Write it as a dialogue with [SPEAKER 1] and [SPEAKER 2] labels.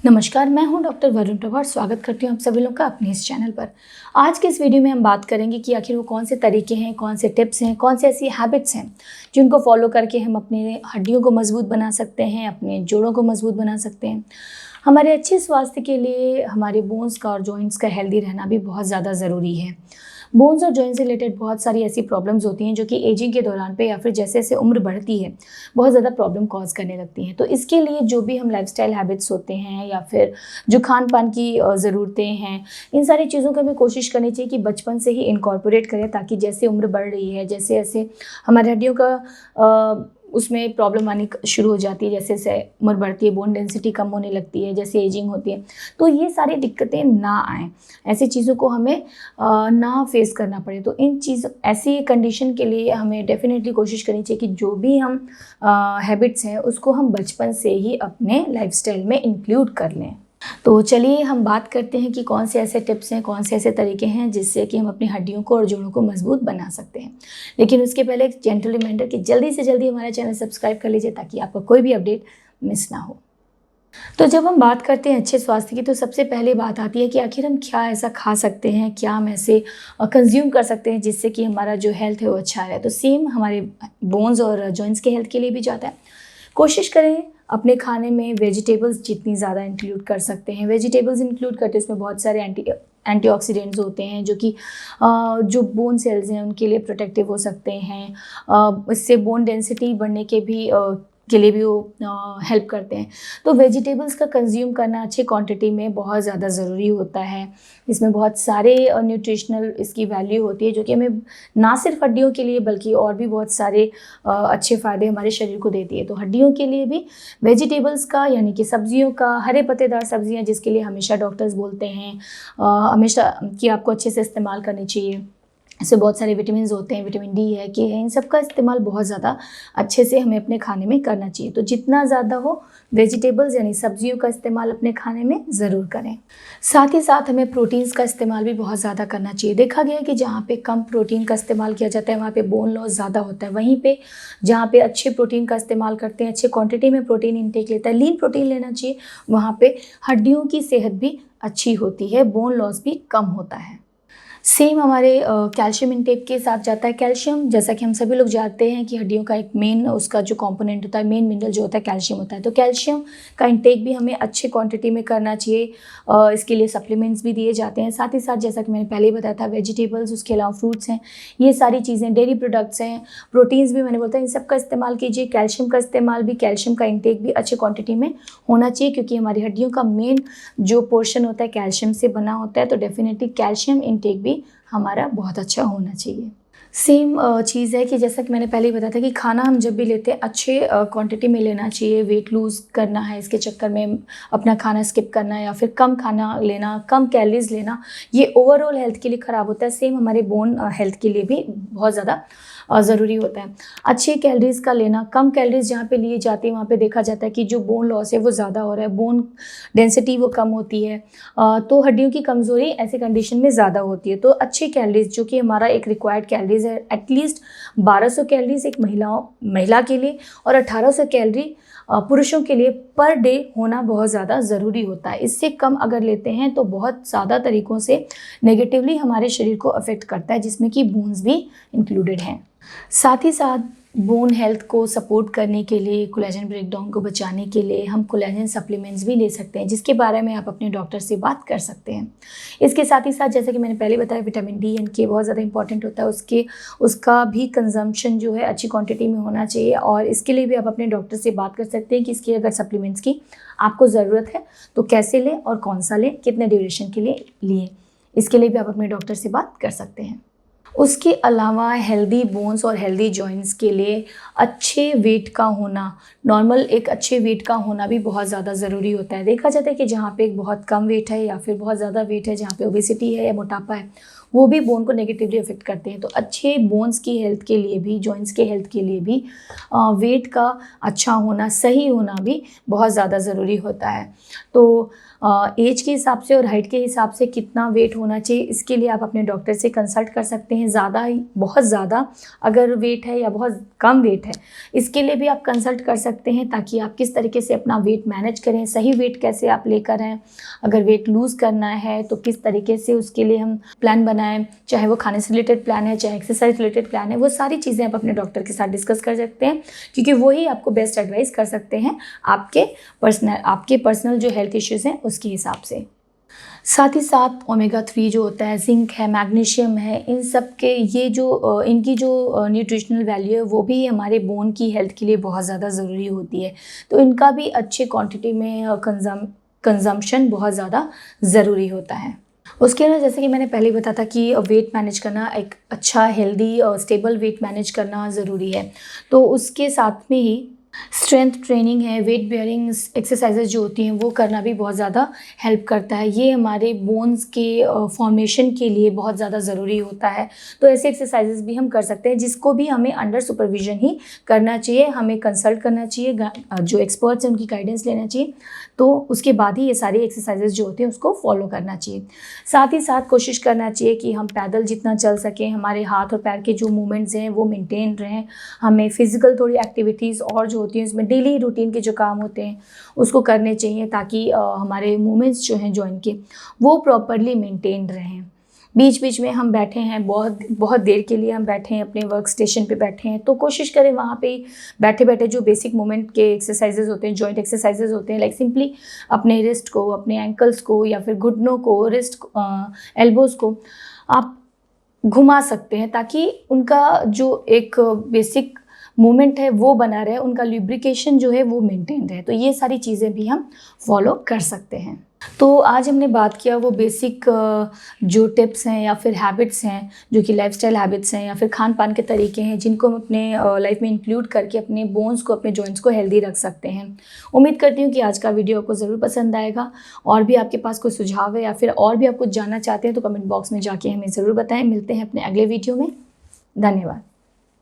[SPEAKER 1] नमस्कार, मैं हूं डॉक्टर वरुण प्रभा और स्वागत करती हूं आप सभी लोगों का अपने इस चैनल पर। आज के इस वीडियो में हम बात करेंगे कि आखिर वो कौन से तरीके हैं, कौन से टिप्स हैं, कौन से ऐसी हैबिट्स हैं जिनको फॉलो करके हम अपने हड्डियों को मजबूत बना सकते हैं, अपने जोड़ों को मजबूत बना सकते हैं। हमारे अच्छे स्वास्थ्य के लिए हमारे बोन्स का और जॉइंट्स का हेल्दी रहना भी बहुत ज़्यादा ज़रूरी है। बोन्स और जॉइंट से रिलेटेड बहुत सारी ऐसी प्रॉब्लम्स होती हैं जो कि एजिंग के दौरान पे या फिर जैसे जैसे उम्र बढ़ती है बहुत ज़्यादा प्रॉब्लम कॉज करने लगती हैं। तो इसके लिए जो भी हम लाइफस्टाइल हैबिट्स होते हैं या फिर जो खान पान की ज़रूरतें हैं, इन सारी चीज़ों को हमें कोशिश करनी चाहिए कि बचपन से ही इनकॉर्पोरेट करें, ताकि जैसे उम्र बढ़ रही है, जैसे जैसे हमारी हड्डियों का उसमें प्रॉब्लम आनी शुरू हो जाती है, जैसे जैसे उम्र बढ़ती है, बोन डेंसिटी कम होने लगती है, जैसे एजिंग होती है, तो ये सारी दिक्कतें ना आएँ, ऐसी चीज़ों को हमें ना फेस करना पड़े। तो इन चीज़ ऐसी कंडीशन के लिए हमें डेफिनेटली कोशिश करनी चाहिए कि जो भी हम हैबिट्स हैं उसको हम बचपन से ही अपने लाइफस्टाइल में इंक्लूड कर लें। तो चलिए हम बात करते हैं कि कौन से ऐसे टिप्स हैं, कौन से ऐसे तरीके हैं जिससे कि हम अपनी हड्डियों को और जोड़ों को मजबूत बना सकते हैं। लेकिन उसके पहले एक जेंटल रिमाइंडर कि जल्दी से जल्दी हमारा चैनल सब्सक्राइब कर लीजिए ताकि आपको कोई भी अपडेट मिस ना हो। तो जब हम बात करते हैं अच्छे स्वास्थ्य की, तो सबसे पहले बात आती है कि आखिर हम क्या ऐसा खा सकते हैं, क्या हम ऐसे कंज्यूम कर सकते हैं जिससे कि हमारा जो हेल्थ है वो अच्छा रहे। तो सेम हमारे बोन्स और जॉइंट्स के हेल्थ के लिए भी जाता है। कोशिश करें अपने खाने में वेजिटेबल्स जितनी ज़्यादा इंक्लूड कर सकते हैं। वेजिटेबल्स इंक्लूड करते हैं, इसमें बहुत सारे एंटीऑक्सीडेंट्स होते हैं जो कि जो बोन सेल्स हैं उनके लिए प्रोटेक्टिव हो सकते हैं। इससे बोन डेंसिटी बढ़ने के लिए भी वो हेल्प करते हैं। तो वेजिटेबल्स का कंज्यूम करना अच्छे क्वांटिटी में बहुत ज़्यादा ज़रूरी होता है। इसमें बहुत सारे न्यूट्रिशनल इसकी वैल्यू होती है जो कि हमें ना सिर्फ हड्डियों के लिए बल्कि और भी बहुत सारे अच्छे फ़ायदे हमारे शरीर को देती है। तो हड्डियों के लिए भी वेजिटेबल्स का, यानी कि सब्जियों का, हरे पत्तेदार सब्जियां जिसके लिए हमेशा डॉक्टर्स बोलते हैं हमेशा कि आपको अच्छे से इस्तेमाल करनी चाहिए। इससे बहुत सारे विटामिन होते हैं, विटामिन डी है, के है, इन सब का इस्तेमाल बहुत ज़्यादा अच्छे से हमें अपने खाने में करना चाहिए। तो जितना ज़्यादा हो वेजिटेबल्स यानी सब्जियों का इस्तेमाल अपने खाने में ज़रूर करें। साथ ही साथ हमें प्रोटीन्स का इस्तेमाल भी बहुत ज़्यादा करना चाहिए। देखा गया है कि जहाँ पे कम प्रोटीन का इस्तेमाल किया जाता है वहाँ पे बोन लॉस ज़्यादा होता है। वहीं पे जहाँ पे अच्छे प्रोटीन का इस्तेमाल करते हैं, अच्छे क्वांटिटी में प्रोटीन इंटेक लेता है, लीन प्रोटीन लेना चाहिए, वहाँ पे हड्डियों की सेहत भी अच्छी होती है, बोन लॉस भी कम होता है। सेम हमारे कैल्शियम इनटेक के साथ जाता है। कैल्शियम, जैसा कि हम सभी लोग जानते हैं कि हड्डियों का एक मेन उसका जो कंपोनेंट होता है, मेन मिनरल जो होता है कैल्शियम होता है। तो कैल्शियम का इंटेक भी हमें अच्छे क्वांटिटी में करना चाहिए। इसके लिए सप्लीमेंट्स भी दिए जाते हैं। साथ ही साथ जैसा कि मैंने पहले ही बताया था, वेजिटेबल्स, उसके अलावा फ्रूट्स हैं, ये सारी चीज़ें, डेयरी प्रोडक्ट्स हैं, प्रोटीन्स भी मैंने बोलता है, इन सब का इस्तेमाल कीजिए। कैल्शियम का इस्तेमाल भी, कैल्शियम का इंटेक भी अच्छे क्वान्टिटी में होना चाहिए क्योंकि हमारी हड्डियों का मेन जो पोर्शन होता है कैल्शियम से बना होता है। तो डेफिनेटली कैल्शियम इंटेक भी हमारा बहुत अच्छा होना चाहिए। सेम चीज़ है कि जैसा कि मैंने पहले ही बताया था कि खाना हम जब भी लेते हैं अच्छे क्वांटिटी में लेना चाहिए। वेट लूज़ करना है, इसके चक्कर में अपना खाना स्किप करना है या फिर कम खाना लेना, कम कैलोरीज लेना, ये ओवरऑल हेल्थ के लिए ख़राब होता है। सेम हमारे बोन हेल्थ के लिए भी बहुत ज़्यादा ज़रूरी होता है। अच्छे कैलोरीज़ का लेना, कम कैलोरीज़ जहाँ पे लिए जाती है वहाँ पे देखा जाता है कि जो बोन लॉस है वो ज़्यादा हो रहा है, बोन डेंसिटी वो कम होती है, तो हड्डियों की कमज़ोरी ऐसी कंडीशन में ज़्यादा होती है। तो अच्छी कैलोरीज़ जो कि हमारा एक रिक्वायर्ड कैलोरीज़ है, एटलीस्ट 1200 कैलोरीज़ एक महिला के लिए और 1800 कैलोरी पुरुषों के लिए पर डे होना बहुत ज़्यादा ज़रूरी होता है। इससे कम अगर लेते हैं तो बहुत ज़्यादा तरीक़ों से नेगेटिवली हमारे शरीर को अफेक्ट करता है, जिसमें कि बोन्स भी इंक्लूडेड हैं। साथ ही साथ बोन हेल्थ को सपोर्ट करने के लिए, कोलेजन ब्रेकडाउन को बचाने के लिए हम कोलेजन सप्लीमेंट्स भी ले सकते हैं, जिसके बारे में आप अपने डॉक्टर से बात कर सकते हैं। इसके साथ ही साथ जैसे कि मैंने पहले बताया, विटामिन डी एंड के बहुत ज़्यादा इंपॉर्टेंट होता है, उसका भी कंजम्पशन जो है अच्छी क्वांटिटी में होना चाहिए। और इसके लिए भी आप अपने डॉक्टर से बात कर सकते हैं कि इसकी अगर सप्लीमेंट्स की आपको ज़रूरत है तो कैसे लें और कौन सा लें, कितने ड्यूरेशन के लिए इसके लिए भी आप अपने डॉक्टर से बात कर सकते हैं। उसके अलावा हेल्दी बोन्स और हेल्दी जॉइंट्स के लिए अच्छे वेट का होना, नॉर्मल एक अच्छे वेट का होना भी बहुत ज़्यादा ज़रूरी होता है। देखा जाता है कि जहाँ पे एक बहुत कम वेट है या फिर बहुत ज़्यादा वेट है, जहाँ पे ओबेसिटी है या मोटापा है, वो भी बोन को नेगेटिवली अफेक्ट करते हैं। तो अच्छे बोन्स की हेल्थ के लिए भी, जॉइंट्स के हेल्थ के लिए भी वेट का अच्छा होना, सही होना भी बहुत ज़्यादा ज़रूरी होता है। तो एज के हिसाब से और हाइट के हिसाब से कितना वेट होना चाहिए, इसके लिए आप अपने डॉक्टर से कंसल्ट कर सकते हैं। ज़्यादा, बहुत ज़्यादा अगर वेट है या बहुत कम वेट है, इसके लिए भी आप कंसल्ट कर सकते हैं, ताकि आप किस तरीके से अपना वेट मैनेज करें, सही वेट कैसे आप लेकर आएँ। अगर वेट लूज़ करना है तो किस तरीके से उसके लिए हम प्लान बनाएं, चाहे वो खाने से रिलेटेड प्लान है, चाहे एक्सरसाइज रिलेटेड प्लान है, वो सारी चीज़ें आप अपने डॉक्टर के साथ डिस्कस कर सकते हैं, क्योंकि वही आपको बेस्ट एडवाइस कर सकते हैं आपके पर्सनल जो हेल्थ इश्यूज़ हैं उसके हिसाब से। साथ ही साथ ओमेगा 3 जो होता है, जिंक है, मैग्नीशियम है, इन सब के ये जो इनकी जो न्यूट्रिशनल वैल्यू है वो भी हमारे बोन की हेल्थ के लिए बहुत ज़्यादा ज़रूरी होती है। तो इनका भी अच्छे क्वांटिटी में कंजम्पशन बहुत ज़्यादा ज़रूरी होता है। उसके अलावा जैसे कि मैंने पहले ही बताया था कि वेट मैनेज करना, एक अच्छा हेल्दी और स्टेबल वेट मैनेज करना ज़रूरी है। तो उसके साथ में ही स्ट्रेंथ ट्रेनिंग है, वेट बेयरिंग एक्सरसाइजेज जो होती हैं वो करना भी बहुत ज़्यादा हेल्प करता है। ये हमारे बोन्स के फॉर्मेशन के लिए बहुत ज़्यादा ज़रूरी होता है। तो ऐसे एक्सरसाइजेज भी हम कर सकते हैं, जिसको भी हमें अंडर सुपरविजन ही करना चाहिए, हमें कंसल्ट करना चाहिए, जो एक्सपर्ट्स हैं उनकी गाइडेंस लेना चाहिए। तो उसके बाद ही ये सारी एक्सरसाइजेज जो होती हैं उसको फॉलो करना चाहिए। साथ ही साथ कोशिश करना चाहिए कि हम पैदल जितना चल सकें, हमारे हाथ और पैर के जो मूवमेंट्स हैं वो मेंटेन रहें। हमें फिजिकल थोड़ी एक्टिविटीज़ और जो होती हैं इसमें डेली रूटीन के जो काम होते हैं उसको करने चाहिए, ताकि हमारे मूवमेंट्स जो हैं जॉइंट के वो प्रॉपरली मेंटेन रहें। बीच बीच में हम बैठे हैं, बहुत देर के लिए हम बैठे हैं, अपने वर्क स्टेशन पे बैठे हैं, तो कोशिश करें वहाँ पे बैठे बैठे जो बेसिक मूवमेंट के एक्सरसाइजेज होते हैं, जॉइंट एक्सरसाइजेज होते हैं, लाइक सिंपली अपने रिस्ट को, अपने एंकल्स को या फिर घुटनों को, एल्बोज़ को आप घुमा सकते हैं, ताकि उनका जो एक बेसिक मूवमेंट है वो बना रहे, उनका लुब्रिकेशन जो है वो मेंटेन रहे। तो ये सारी चीज़ें भी हम फॉलो कर सकते हैं। तो आज हमने बात किया वो बेसिक जो टिप्स हैं या फिर हैबिट्स हैं, जो कि लाइफस्टाइल हैबिट्स हैं या फिर खान पान के तरीके हैं, जिनको हम अपने लाइफ में इंक्लूड करके अपने बोन्स को, अपने जॉइंट्स को हेल्दी रख सकते हैं। उम्मीद करती हूँ कि आज का वीडियो आपको ज़रूर पसंद आएगा। और भी आपके पास कोई सुझाव है या फिर और भी आप कुछ जानना चाहते हैं तो कमेंट बॉक्स में जाके हमें ज़रूर बताएं। मिलते हैं अपने अगले वीडियो में। धन्यवाद।